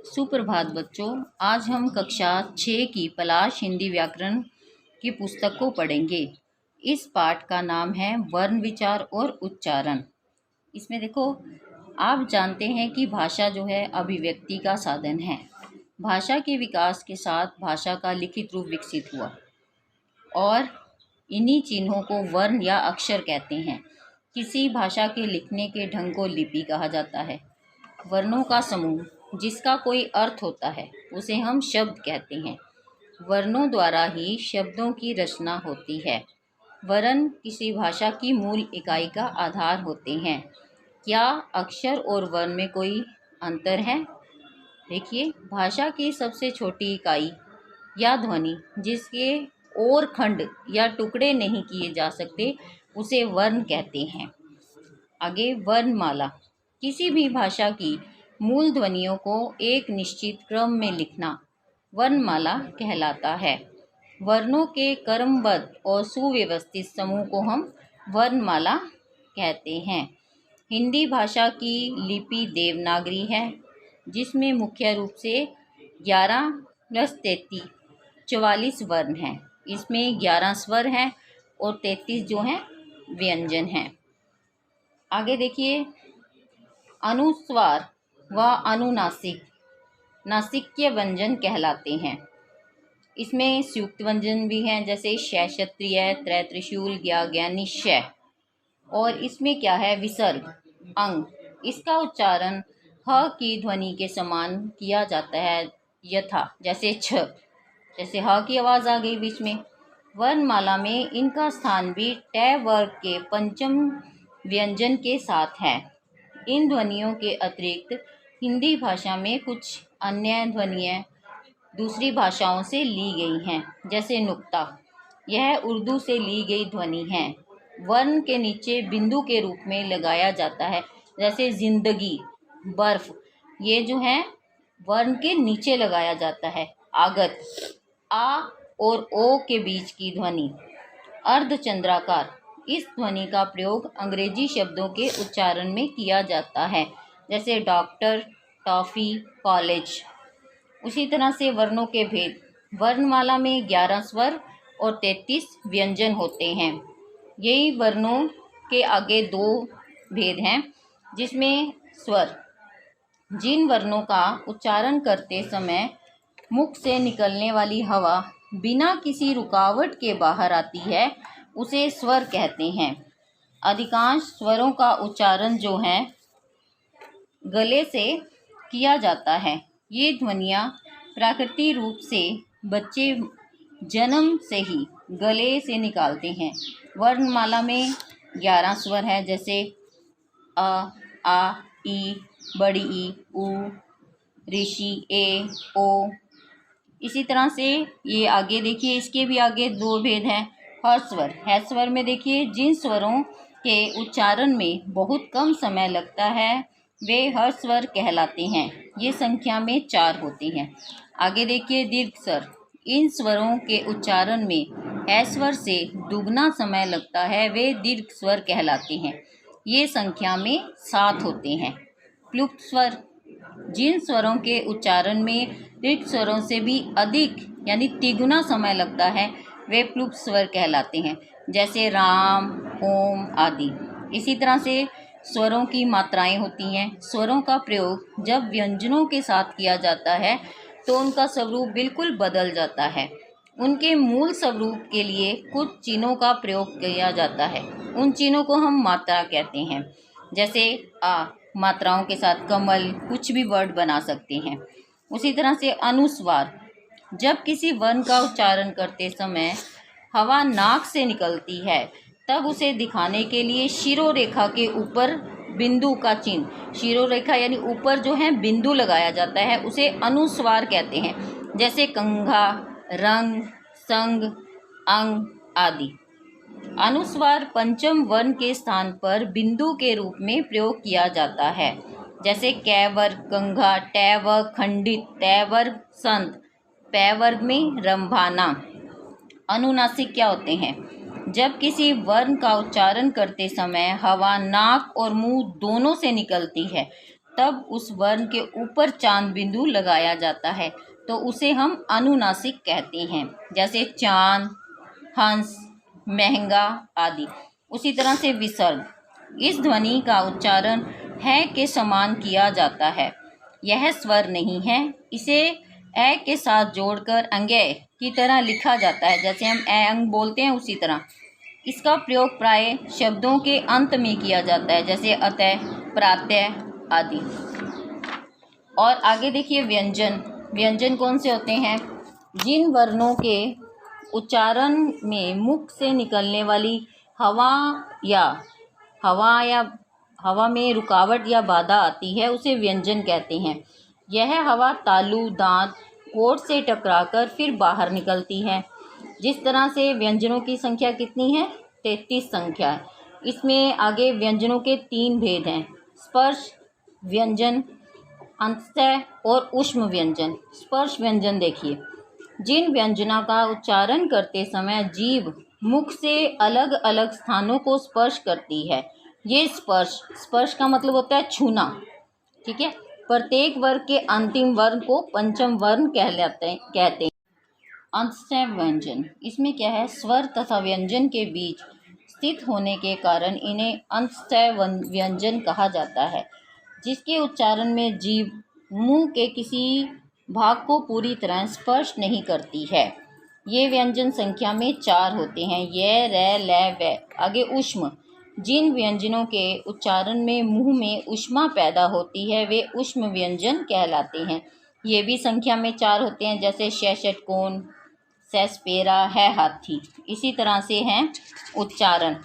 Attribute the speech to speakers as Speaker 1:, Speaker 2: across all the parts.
Speaker 1: सुप्रभात बच्चों। आज हम कक्षा 6 की पलाश हिंदी व्याकरण की पुस्तक को पढ़ेंगे। इस पाठ का नाम है वर्ण विचार और उच्चारण। इसमें देखो, आप जानते हैं कि भाषा जो है अभिव्यक्ति का साधन है। भाषा के विकास के साथ भाषा का लिखित रूप विकसित हुआ और इन्हीं चिन्हों को वर्ण या अक्षर कहते हैं। किसी भाषा के लिखने के ढंग को लिपि कहा जाता है। वर्णों का समूह जिसका कोई अर्थ होता है उसे हम शब्द कहते हैं। वर्णों द्वारा ही शब्दों की रचना होती है। वर्ण किसी भाषा की मूल इकाई का आधार होते हैं। क्या अक्षर और वर्ण में कोई अंतर है? देखिए, भाषा की सबसे छोटी इकाई या ध्वनि जिसके और खंड या टुकड़े नहीं किए जा सकते उसे वर्ण कहते हैं। आगे, वर्णमाला किसी भी भाषा की मूल ध्वनियों को एक निश्चित क्रम में लिखना वर्णमाला कहलाता है। वर्णों के क्रमबद्ध और सुव्यवस्थित समूह को हम वर्णमाला कहते हैं। हिंदी भाषा की लिपि देवनागरी है, जिसमें मुख्य रूप से 11 + 33 44 वर्ण हैं। इसमें 11 स्वर हैं और 33 जो हैं व्यंजन हैं। आगे देखिए, अनुस्वार व अनुनासिक नासिक्य व्यंजन कहलाते हैं। इसमें संयुक्त व्यंजन भी हैं, जैसे श क्षत्रिय, त्र त्रिशूल, ज्ञ ज्ञानी श। और इसमें क्या है? विसर्ग अंग। इसका उच्चारण ह की ध्वनि के समान किया जाता है, यथा जैसे छ, जैसे ह की आवाज आ गई बीच में। वर्णमाला में इनका स्थान भी ट वर्ग के पंचम व्यंजन के साथ है। इन ध्वनियों के अतिरिक्त हिंदी भाषा में कुछ अन्य ध्वनियाँ दूसरी भाषाओं से ली गई हैं, जैसे नुक्ता, यह उर्दू से ली गई ध्वनि है। वर्ण के नीचे बिंदु के रूप में लगाया जाता है, जैसे जिंदगी, बर्फ, ये जो है वर्ण के नीचे लगाया जाता है। आगत, आ और ओ के बीच की ध्वनि। अर्धचंद्राकार, इस ध्वनि का प्रयोग अंग्रेजी शब्दों के उच्चारण में किया जाता है, जैसे डॉक्टर, टॉफी, कॉलेज। उसी तरह से वर्णों के भेद। वर्णमाला में 11 स्वर और 33 व्यंजन होते हैं। यही वर्णों के आगे 2 भेद हैं, जिसमें स्वर, जिन वर्णों का उच्चारण करते समय मुख से निकलने वाली हवा बिना किसी रुकावट के बाहर आती है उसे स्वर कहते हैं। अधिकांश स्वरों का उच्चारण जो है गले से किया जाता है। ये ध्वनियाँ प्राकृतिक रूप से बच्चे जन्म से ही गले से निकालते हैं। वर्णमाला में 11 स्वर है, जैसे अ, आ, ई, बड़ी ई, उ, ऋषि, ए, ओ। इसी तरह से ये आगे देखिए, इसके भी आगे 2 भेद हैं। ह्स्वर, ह्स्वर में देखिए जिन स्वरों के उच्चारण में बहुत कम समय लगता है वे ह्स्वर कहलाते हैं। ये संख्या में 4 होते हैं। आगे देखिए, दीर्घ स्वर, इन स्वरों के उच्चारण में ह्स्वर से दुगना समय लगता है, वे दीर्घ स्वर कहलाते हैं। ये संख्या में 7 होते हैं। प्लुप्त स्वर, जिन स्वरों के उच्चारण में दीर्घ स्वरों से भी अधिक यानी तिगुना समय लगता है वे प्लुप्त स्वर कहलाते हैं, जैसे राम, ओम आदि। इसी तरह से स्वरों की मात्राएं होती हैं। स्वरों का प्रयोग जब व्यंजनों के साथ किया जाता है तो उनका स्वरूप बिल्कुल बदल जाता है। उनके मूल स्वरूप के लिए कुछ चिन्हों का प्रयोग किया जाता है। उन चिन्हों को हम मात्रा कहते हैं। जैसे आ, मात्राओं के साथ कमल, कुछ भी वर्ड बना सकते हैं। उसी तरह से अनुस्वार, जब किसी वर्ण का उच्चारण करते समय हवा नाक से निकलती है तब उसे दिखाने के लिए शिरोरेखा के ऊपर बिंदु का चिन्ह, शिरोरेखा यानी ऊपर जो है बिंदु लगाया जाता है, उसे अनुस्वार कहते हैं, जैसे कंघा, रंग, संग, अंग आदि। अनुस्वार पंचम वर्ण के स्थान पर बिंदु के रूप में प्रयोग किया जाता है, जैसे कै वर्ग कंघा, टै वर्ग खंडित, तै वर्ग संत, पै वर्ग में रंभाना। अनुनासिक क्या होते हैं? जब किसी वर्ण का उच्चारण करते समय हवा नाक और मुंह दोनों से निकलती है तब उस वर्ण के ऊपर चांद बिंदु लगाया जाता है, तो उसे हम अनुनासिक कहते हैं। जैसे चांद, हंस, महंगा आदि। उसी तरह से विसर्ग, इस ध्वनि का उच्चारण है के समान किया जाता है। यह स्वर नहीं है, इसे ए के साथ जोड़कर अंग्य की तरह लिखा जाता है। जैसे हम ए अंग बोलते हैं उसी तरह इसका प्रयोग प्राय शब्दों के अंत में किया जाता है, जैसे अतः, प्रातः आदि। और आगे देखिए व्यंजन। व्यंजन कौन से होते हैं? जिन वर्णों के उच्चारण में मुख से निकलने वाली हवा में रुकावट या बाधा आती है, उसे व्यंजन कहते हैं। यह हवा तालु, दांत, ओठ से टकराकर फिर बाहर निकलती है। जिस तरह से व्यंजनों की संख्या कितनी है? 33 संख्या है। इसमें आगे व्यंजनों के 3 भेद हैं: स्पर्श व्यंजन, अंतः और ऊष्म व्यंजन। स्पर्श व्यंजन देखिए, जिन व्यंजना का उच्चारण करते समय जीभ मुख से अलग अलग स्थानों को स्पर्श करती है, ये स्पर्श का मतलब होता है छूना। ठीक है। प्रत्येक वर्ग के अंतिम वर्ण को पंचम वर्ण कहते हैं। अंतः व्यंजन, इसमें क्या है? स्वर तथा व्यंजन के बीच स्थित होने के कारण इन्हें अंतः व्यंजन कहा जाता है, जिसके उच्चारण में जीभ मुंह के किसी भाग को पूरी तरह स्पर्श नहीं करती है। ये व्यंजन संख्या में 4 होते हैं: य, र, ल, व। आगे ऊष्म, जिन व्यंजनों के उच्चारण में मुंह में ऊष्मा पैदा होती है वे ऊष्म व्यंजन कहलाते हैं। ये भी संख्या में 4 होते हैं, जैसे श, षटकोण, सैसपेरा, है हाथी। इसी तरह से हैं उच्चारण।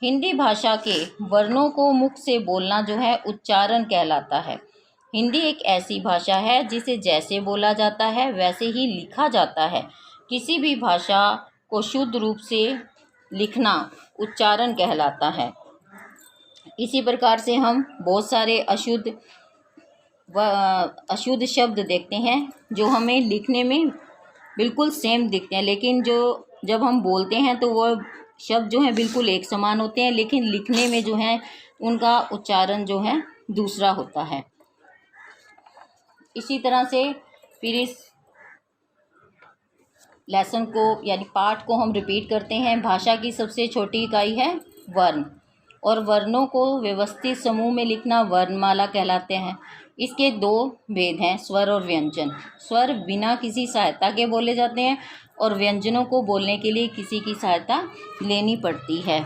Speaker 1: हिंदी भाषा के वर्णों को मुख से बोलना जो है उच्चारण कहलाता है। हिंदी एक ऐसी भाषा है जिसे जैसे बोला जाता है वैसे ही लिखा जाता है। किसी भी भाषा को शुद्ध रूप से लिखना उच्चारण कहलाता है। इसी प्रकार से हम बहुत सारे अशुद्ध शब्द देखते हैं जो हमें लिखने में बिल्कुल सेम दिखते हैं, लेकिन जब हम बोलते हैं तो वो शब्द जो हैं बिल्कुल एक समान होते हैं, लेकिन लिखने में जो है उनका उच्चारण जो है दूसरा होता है। इसी तरह से फिर इस लेसन को यानी पाठ को हम रिपीट करते हैं। भाषा की सबसे छोटी इकाई है वर्ण, और वर्णों को व्यवस्थित समूह में लिखना वर्णमाला कहलाते हैं। इसके 2 भेद हैं, स्वर और व्यंजन। स्वर बिना किसी सहायता के बोले जाते हैं और व्यंजनों को बोलने के लिए किसी की सहायता लेनी पड़ती है।